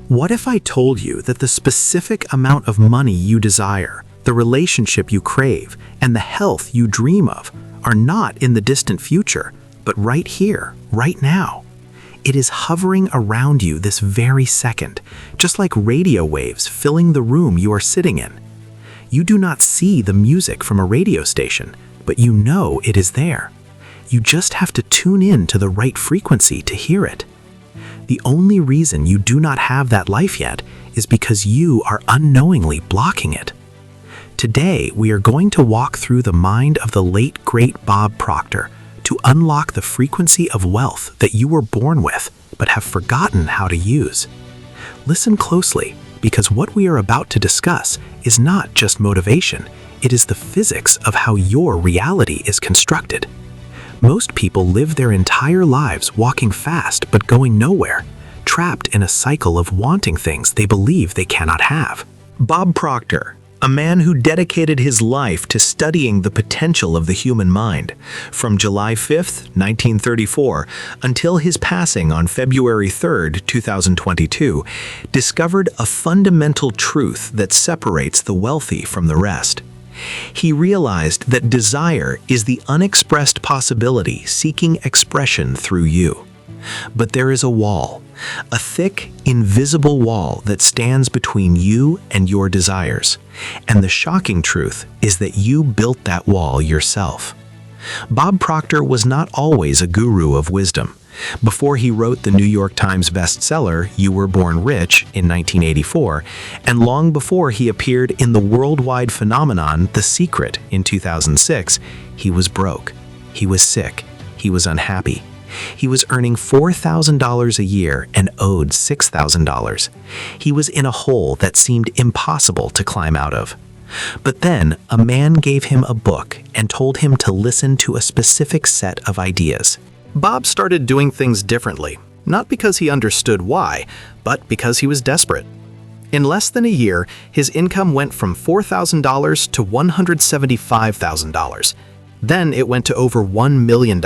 What if I told you that the specific amount of money you desire, the relationship you crave, and the health you dream of are not in the distant future, but right here, right now? It is hovering around you this very second, just like radio waves filling the room you are sitting in. You do not see the music from a radio station, but you know it is there. You just have to tune in to the right frequency to hear it. The only reason you do not have that life yet is because you are unknowingly blocking it. Today, we are going to walk through the mind of the late, great Bob Proctor to unlock the frequency of wealth that you were born with but have forgotten how to use. Listen closely, because what we are about to discuss is not just motivation, it is the physics of how your reality is constructed. Most people live their entire lives walking fast but going nowhere, trapped in a cycle of wanting things they believe they cannot have. Bob Proctor, a man who dedicated his life to studying the potential of the human mind, from July 5, 1934, until his passing on February 3, 2022, discovered a fundamental truth that separates the wealthy from the rest. He realized that desire is the unexpressed possibility seeking expression through you. But there is a wall, a thick, invisible wall that stands between you and your desires. And the shocking truth is that you built that wall yourself. Bob Proctor was not always a guru of wisdom. Before he wrote the New York Times bestseller, You Were Born Rich, in 1984, and long before he appeared in the worldwide phenomenon The Secret in 2006, he was broke. He was sick. He was unhappy. He was earning $4,000 a year and owed $6,000. He was in a hole that seemed impossible to climb out of. But then, a man gave him a book and told him to listen to a specific set of ideas. Bob started doing things differently, not because he understood why, but because he was desperate. In less than a year, his income went from $4,000 to $175,000. Then it went to over $1 million.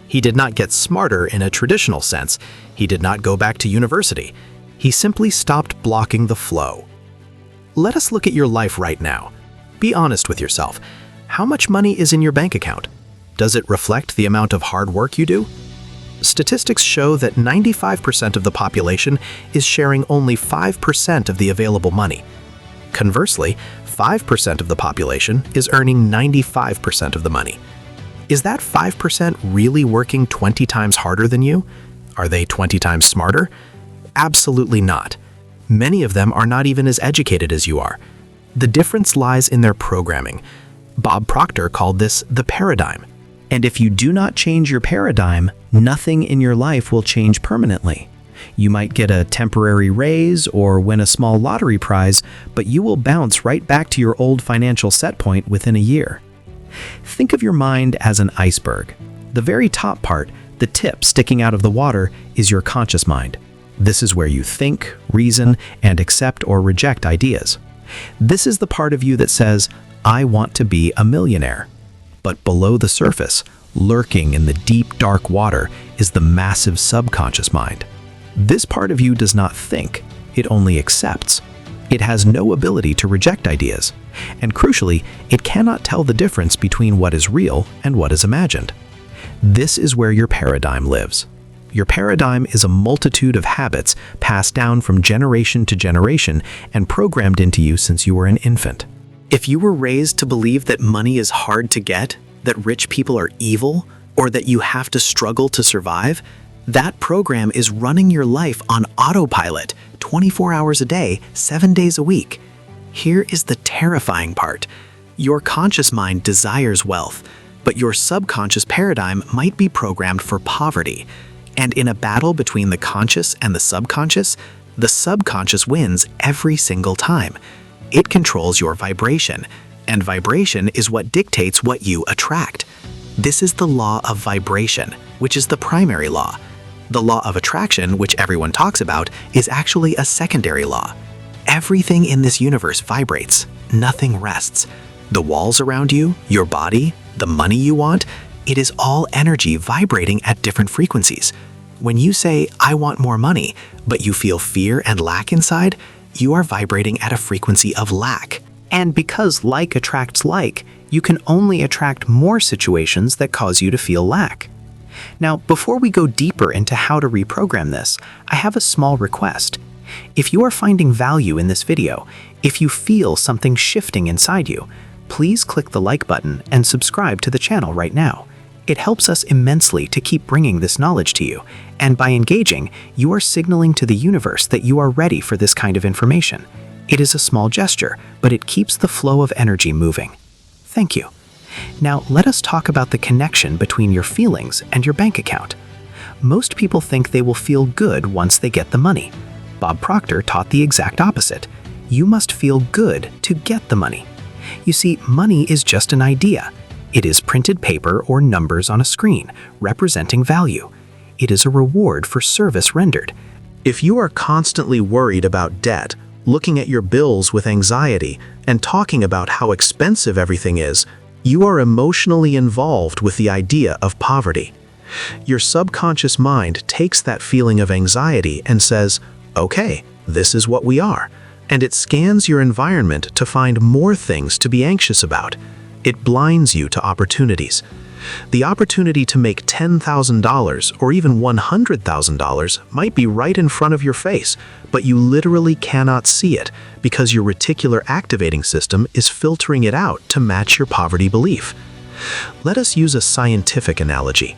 He did not get smarter in a traditional sense. He did not go back to university. He simply stopped blocking the flow. Let us look at your life right now. Be honest with yourself. How much money is in your bank account? Does it reflect the amount of hard work you do? Statistics show that 95% of the population is sharing only 5% of the available money. Conversely, 5% of the population is earning 95% of the money. Is that 5% really working 20 times harder than you? Are they 20 times smarter? Absolutely not. Many of them are not even as educated as you are. The difference lies in their programming. Bob Proctor called this the paradigm. And if you do not change your paradigm, nothing in your life will change permanently. You might get a temporary raise or win a small lottery prize, but you will bounce right back to your old financial set point within a year. Think of your mind as an iceberg. The very top part, the tip sticking out of the water, is your conscious mind. This is where you think, reason, and accept or reject ideas. This is the part of you that says, I want to be a millionaire. But below the surface, lurking in the deep, dark water, is the massive subconscious mind. This part of you does not think, it only accepts. It has no ability to reject ideas. And crucially, it cannot tell the difference between what is real and what is imagined. This is where your paradigm lives. Your paradigm is a multitude of habits passed down from generation to generation and programmed into you since you were an infant. If you were raised to believe that money is hard to get, that rich people are evil, or that you have to struggle to survive, that program is running your life on autopilot 24 hours a day, 7 days a week. Here is the terrifying part. Your conscious mind desires wealth, but your subconscious paradigm might be programmed for poverty. And in a battle between the conscious and the subconscious wins every single time. It controls your vibration, and vibration is what dictates what you attract. This is the law of vibration, which is the primary law. The law of attraction, which everyone talks about, is actually a secondary law. Everything in this universe vibrates. Nothing rests. The walls around you, your body, the money you want, it is all energy vibrating at different frequencies. When you say, "I want more money," but you feel fear and lack inside, you are vibrating at a frequency of lack. And because like attracts like, you can only attract more situations that cause you to feel lack. Now, before we go deeper into how to reprogram this, I have a small request. If you are finding value in this video, if you feel something shifting inside you, please click the like button and subscribe to the channel right now. It helps us immensely to keep bringing this knowledge to you, and by engaging, you are signaling to the universe that you are ready for this kind of information. It is a small gesture, but it keeps the flow of energy moving. Thank you. Now, let us talk about the connection between your feelings and your bank account. Most people think they will feel good once they get the money. Bob Proctor taught the exact opposite. You must feel good to get the money. You see, money is just an idea. It is printed paper or numbers on a screen, representing value. It is a reward for service rendered. If you are constantly worried about debt, looking at your bills with anxiety, and talking about how expensive everything is, you are emotionally involved with the idea of poverty. Your subconscious mind takes that feeling of anxiety and says, "Okay, this is what we are," and it scans your environment to find more things to be anxious about. It blinds you to opportunities. The opportunity to make $10,000 or even $100,000 might be right in front of your face, but you literally cannot see it because your reticular activating system is filtering it out to match your poverty belief. Let us use a scientific analogy.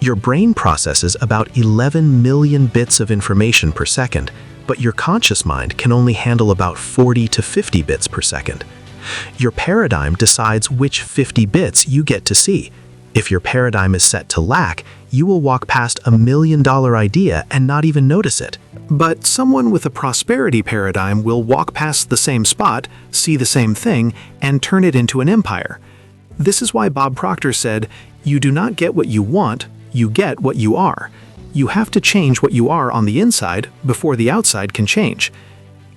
Your brain processes about 11 million bits of information per second, but your conscious mind can only handle about 40 to 50 bits per second. Your paradigm decides which 50 bits you get to see. If your paradigm is set to lack, you will walk past $1 million idea and not even notice it. But someone with a prosperity paradigm will walk past the same spot, see the same thing, and turn it into an empire. This is why Bob Proctor said, "You do not get what you want, you get what you are." You have to change what you are on the inside before the outside can change.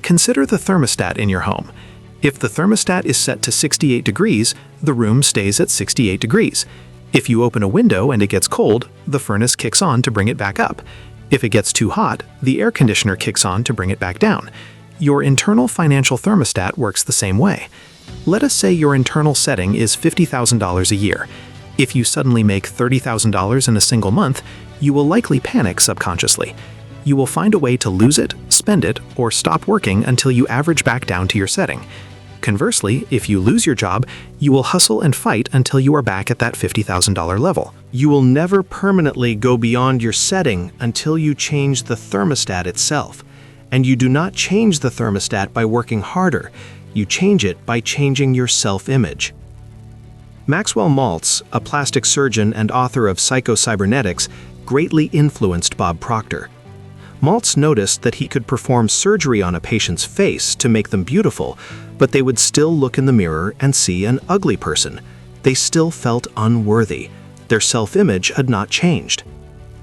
Consider the thermostat in your home. If the thermostat is set to 68 degrees, the room stays at 68 degrees. If you open a window and it gets cold, the furnace kicks on to bring it back up. If it gets too hot, the air conditioner kicks on to bring it back down. Your internal financial thermostat works the same way. Let us say your internal setting is $50,000 a year. If you suddenly make $30,000 in a single month, you will likely panic subconsciously. You will find a way to lose it, spend it, or stop working until you average back down to your setting. Conversely, if you lose your job, you will hustle and fight until you are back at that $50,000 level. You will never permanently go beyond your setting until you change the thermostat itself. And you do not change the thermostat by working harder. You change it by changing your self-image. Maxwell Maltz, a plastic surgeon and author of Psycho-Cybernetics, greatly influenced Bob Proctor. Maltz noticed that he could perform surgery on a patient's face to make them beautiful, but they would still look in the mirror and see an ugly person. They still felt unworthy. Their self-image had not changed.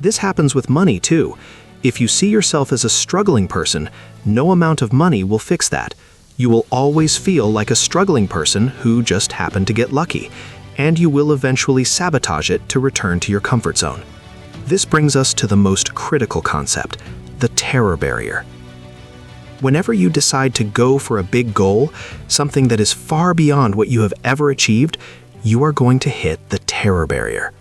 This happens with money too. If you see yourself as a struggling person, no amount of money will fix that. You will always feel like a struggling person who just happened to get lucky, and you will eventually sabotage it to return to your comfort zone. This brings us to the most critical concept, the terror barrier. Whenever you decide to go for a big goal, something that is far beyond what you have ever achieved, you are going to hit the terror barrier.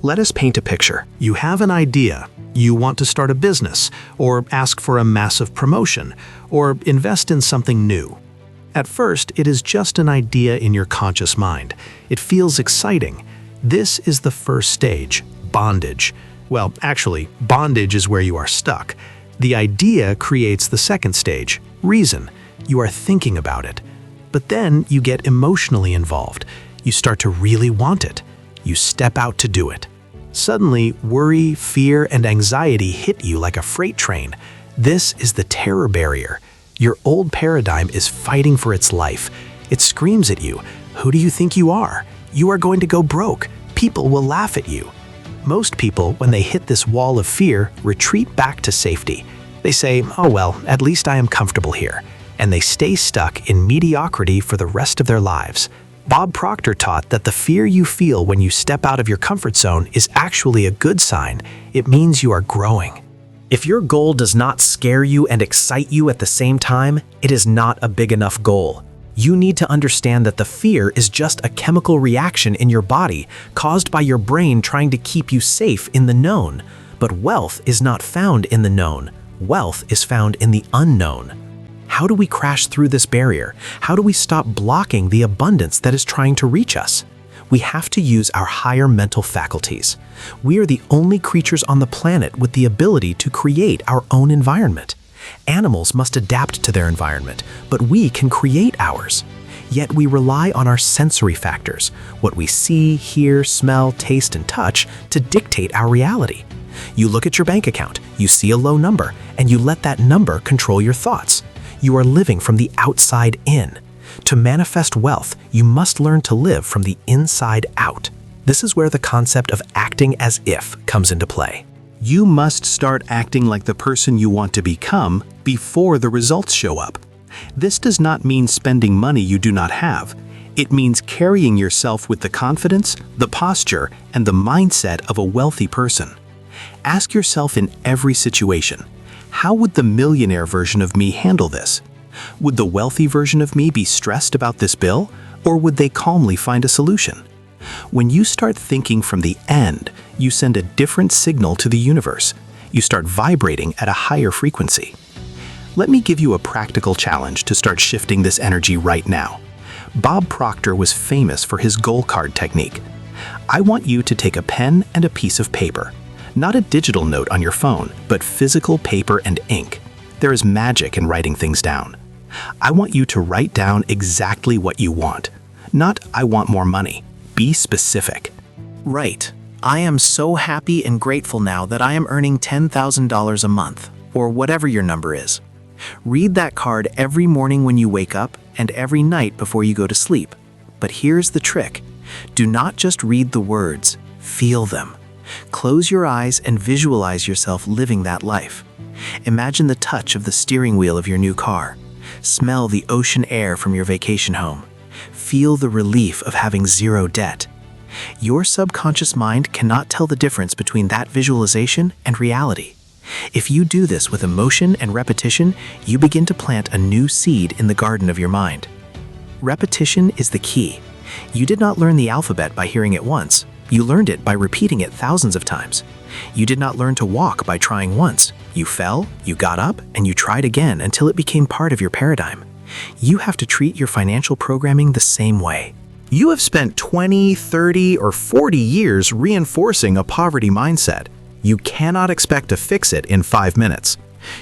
Let us paint a picture. You have an idea. You want to start a business, or ask for a massive promotion, or invest in something new. At first, it is just an idea in your conscious mind. It feels exciting. This is the first stage, bondage. Well, actually, bondage is where you are stuck. The idea creates the second stage, reason. You are thinking about it. But then you get emotionally involved. You start to really want it. You step out to do it. Suddenly, worry, fear, and anxiety hit you like a freight train. This is the terror barrier. Your old paradigm is fighting for its life. It screams at you, "Who do you think you are? You are going to go broke. People will laugh at you." Most people, when they hit this wall of fear, retreat back to safety. They say, "Oh well, at least I am comfortable here." And they stay stuck in mediocrity for the rest of their lives. Bob Proctor taught that the fear you feel when you step out of your comfort zone is actually a good sign. It means you are growing. If your goal does not scare you and excite you at the same time, it is not a big enough goal. You need to understand that the fear is just a chemical reaction in your body caused by your brain trying to keep you safe in the known. But wealth is not found in the known. Wealth is found in the unknown. How do we crash through this barrier? How do we stop blocking the abundance that is trying to reach us? We have to use our higher mental faculties. We are the only creatures on the planet with the ability to create our own environment. Animals must adapt to their environment, but we can create ours. Yet we rely on our sensory factors, what we see, hear, smell, taste, and touch, to dictate our reality. You look at your bank account, you see a low number, and you let that number control your thoughts. You are living from the outside in. To manifest wealth, you must learn to live from the inside out. This is where the concept of acting as if comes into play. You must start acting like the person you want to become before the results show up. This does not mean spending money you do not have. It means carrying yourself with the confidence, the posture, and the mindset of a wealthy person. Ask yourself in every situation, how would the millionaire version of me handle this? Would the wealthy version of me be stressed about this bill, or would they calmly find a solution? When you start thinking from the end, you send a different signal to the universe. You start vibrating at a higher frequency. Let me give you a practical challenge to start shifting this energy right now. Bob Proctor was famous for his goal card technique. I want you to take a pen and a piece of paper. Not a digital note on your phone, but physical paper and ink. There is magic in writing things down. I want you to write down exactly what you want. Not, I want more money. Be specific. Right. I am so happy and grateful now that I am earning $10,000 a month, or whatever your number is. Read that card every morning when you wake up and every night before you go to sleep. But here's the trick. Do not just read the words, feel them. Close your eyes and visualize yourself living that life. Imagine the touch of the steering wheel of your new car. Smell the ocean air from your vacation home. Feel the relief of having zero debt. Your subconscious mind cannot tell the difference between that visualization and reality. If you do this with emotion and repetition, you begin to plant a new seed in the garden of your mind. Repetition is the key. You did not learn the alphabet by hearing it once. You learned it by repeating it thousands of times. You did not learn to walk by trying once. You fell, you got up, and you tried again until it became part of your paradigm. You have to treat your financial programming the same way. You have spent 20, 30, or 40 years reinforcing a poverty mindset. You cannot expect to fix it in 5 minutes.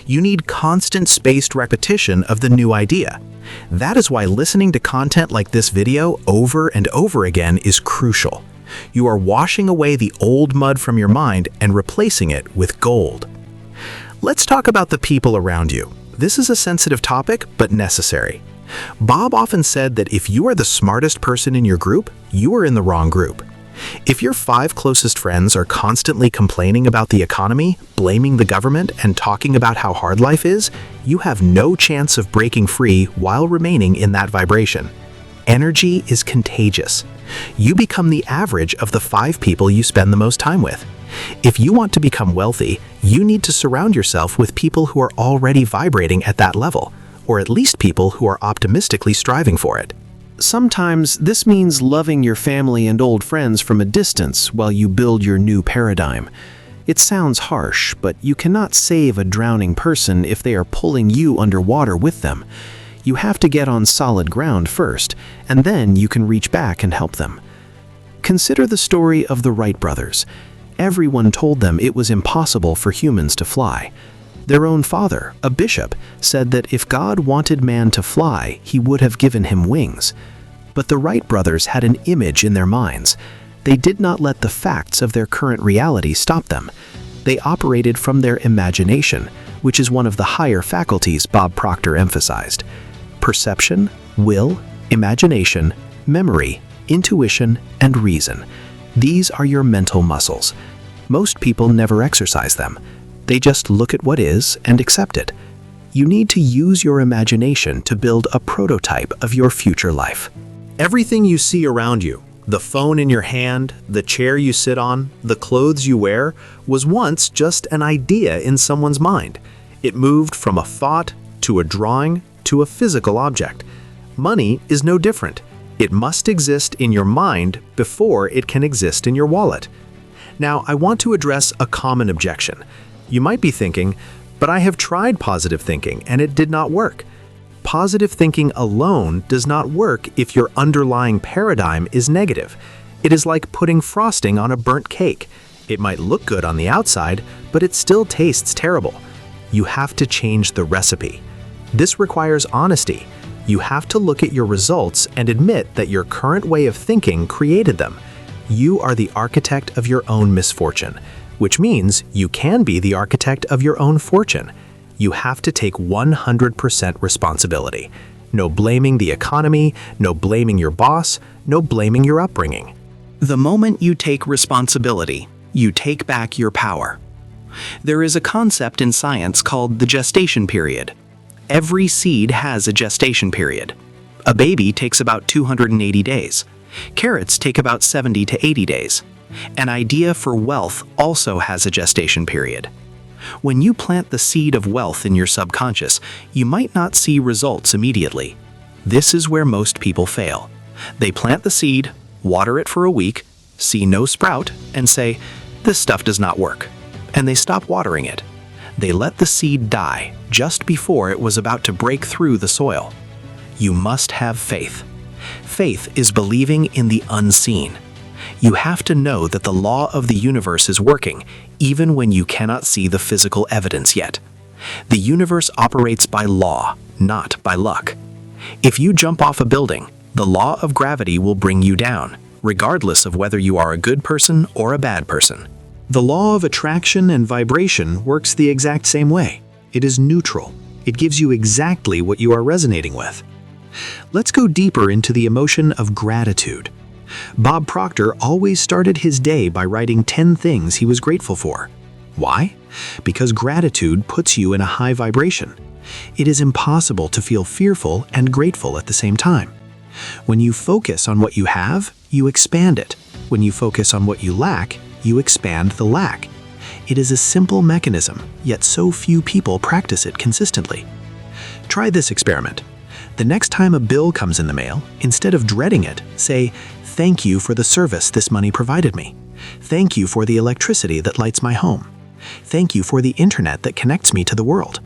You need constant spaced repetition of the new idea. That is why listening to content like this video over and over again is crucial. You are washing away the old mud from your mind and replacing it with gold. Let's talk about the people around you. This is a sensitive topic, but necessary. Bob often said that if you are the smartest person in your group, you are in the wrong group. If your 5 closest friends are constantly complaining about the economy, blaming the government, and talking about how hard life is, you have no chance of breaking free while remaining in that vibration. Energy is contagious. You become the average of the 5 people you spend the most time with. If you want to become wealthy, you need to surround yourself with people who are already vibrating at that level, or at least people who are optimistically striving for it. Sometimes this means loving your family and old friends from a distance while you build your new paradigm. It sounds harsh, but you cannot save a drowning person if they are pulling you underwater with them. You have to get on solid ground first, and then you can reach back and help them. Consider the story of the Wright brothers. Everyone told them it was impossible for humans to fly. Their own father, a bishop, said that if God wanted man to fly, he would have given him wings. But the Wright brothers had an image in their minds. They did not let the facts of their current reality stop them. They operated from their imagination, which is one of the higher faculties Bob Proctor emphasized. Perception, will, imagination, memory, intuition, and reason. These are your mental muscles. Most people never exercise them. They just look at what is and accept it. You need to use your imagination to build a prototype of your future life. Everything you see around you, the phone in your hand, the chair you sit on, the clothes you wear, was once just an idea in someone's mind. It moved from a thought to a drawing to a physical object. Money is no different. It must exist in your mind before it can exist in your wallet. Now, I want to address a common objection. You might be thinking, but I have tried positive thinking and it did not work. Positive thinking alone does not work if your underlying paradigm is negative. It is like putting frosting on a burnt cake. It might look good on the outside, but it still tastes terrible. You have to change the recipe. This requires honesty. You have to look at your results and admit that your current way of thinking created them. You are the architect of your own misfortune, which means you can be the architect of your own fortune. You have to take 100% responsibility. No blaming the economy, no blaming your boss, no blaming your upbringing. The moment you take responsibility, you take back your power. There is a concept in science called the gestation period. Every seed has a gestation period. A baby takes about 280 days. Carrots take about 70 to 80 days. An idea for wealth also has a gestation period. When you plant the seed of wealth in your subconscious, you might not see results immediately. This is where most people fail. They plant the seed, water it for a week, see no sprout, and say, "This stuff does not work." And they stop watering it. They let the seed die just before it was about to break through the soil. You must have faith. Faith is believing in the unseen. You have to know that the law of the universe is working, even when you cannot see the physical evidence yet. The universe operates by law, not by luck. If you jump off a building, the law of gravity will bring you down, regardless of whether you are a good person or a bad person. The law of attraction and vibration works the exact same way. It is neutral. It gives you exactly what you are resonating with. Let's go deeper into the emotion of gratitude. Bob Proctor always started his day by writing 10 things he was grateful for. Why? Because gratitude puts you in a high vibration. It is impossible to feel fearful and grateful at the same time. When you focus on what you have, you expand it. When you focus on what you lack, you expand the lack. It is a simple mechanism, yet so few people practice it consistently. Try this experiment. The next time a bill comes in the mail, instead of dreading it, say, "Thank you for the service this money provided me. Thank you for the electricity that lights my home. Thank you for the internet that connects me to the world."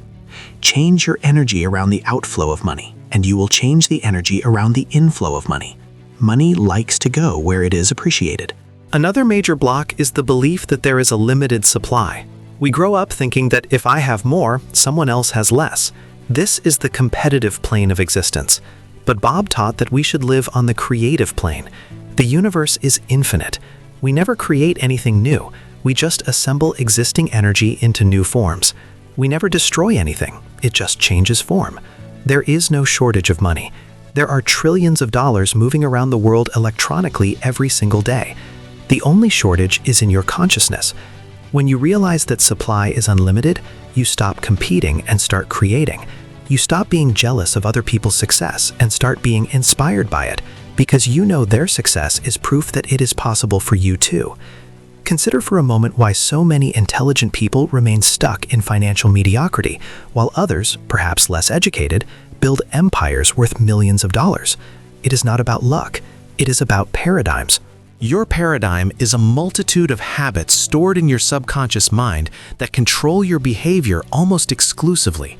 Change your energy around the outflow of money, and you will change the energy around the inflow of money. Money likes to go where it is appreciated. Another major block is the belief that there is a limited supply. We grow up thinking that if I have more, someone else has less. This is the competitive plane of existence. But Bob taught that we should live on the creative plane. The universe is infinite. We never create anything new. We just assemble existing energy into new forms. We never destroy anything. It just changes form. There is no shortage of money. There are trillions of dollars moving around the world electronically every single day. The only shortage is in your consciousness. When you realize that supply is unlimited, you stop competing and start creating. You stop being jealous of other people's success and start being inspired by it, because you know their success is proof that it is possible for you too. Consider for a moment why so many intelligent people remain stuck in financial mediocrity, while others, perhaps less educated, build empires worth millions of dollars. It is not about luck. It is about paradigms. Your paradigm is a multitude of habits stored in your subconscious mind that control your behavior almost exclusively.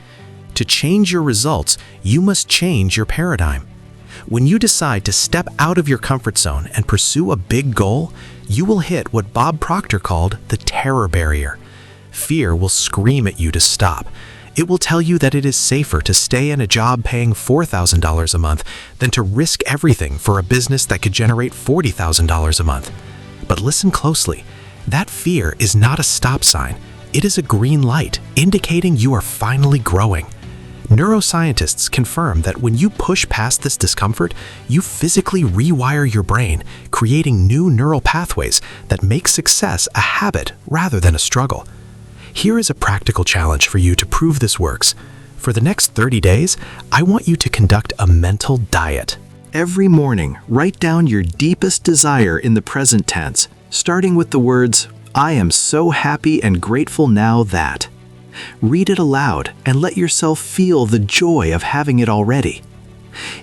To change your results, you must change your paradigm. When you decide to step out of your comfort zone and pursue a big goal, you will hit what Bob Proctor called the terror barrier. Fear will scream at you to stop. It will tell you that it is safer to stay in a job paying $4,000 a month than to risk everything for a business that could generate $40,000 a month. But listen closely. That fear is not a stop sign. It is a green light indicating you are finally growing. Neuroscientists confirm that when you push past this discomfort, you physically rewire your brain, creating new neural pathways that make success a habit rather than a struggle. Here is a practical challenge for you to prove this works. For the next 30 days, I want you to conduct a mental diet. Every morning, write down your deepest desire in the present tense, starting with the words, "I am so happy and grateful now that." Read it aloud and let yourself feel the joy of having it already.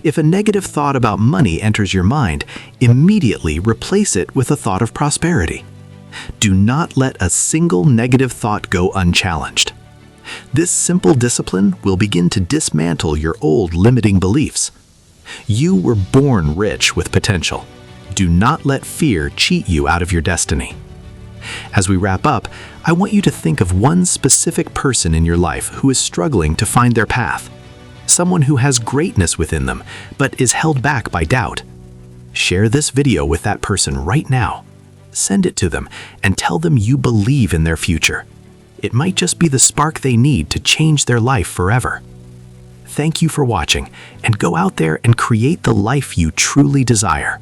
If a negative thought about money enters your mind, immediately replace it with a thought of prosperity. Do not let a single negative thought go unchallenged. This simple discipline will begin to dismantle your old limiting beliefs. You were born rich with potential. Do not let fear cheat you out of your destiny. As we wrap up, I want you to think of one specific person in your life who is struggling to find their path. Someone who has greatness within them, but is held back by doubt. Share this video with that person right now. Send it to them and tell them you believe in their future. It might just be the spark they need to change their life forever. Thank you for watching, and go out there and create the life you truly desire.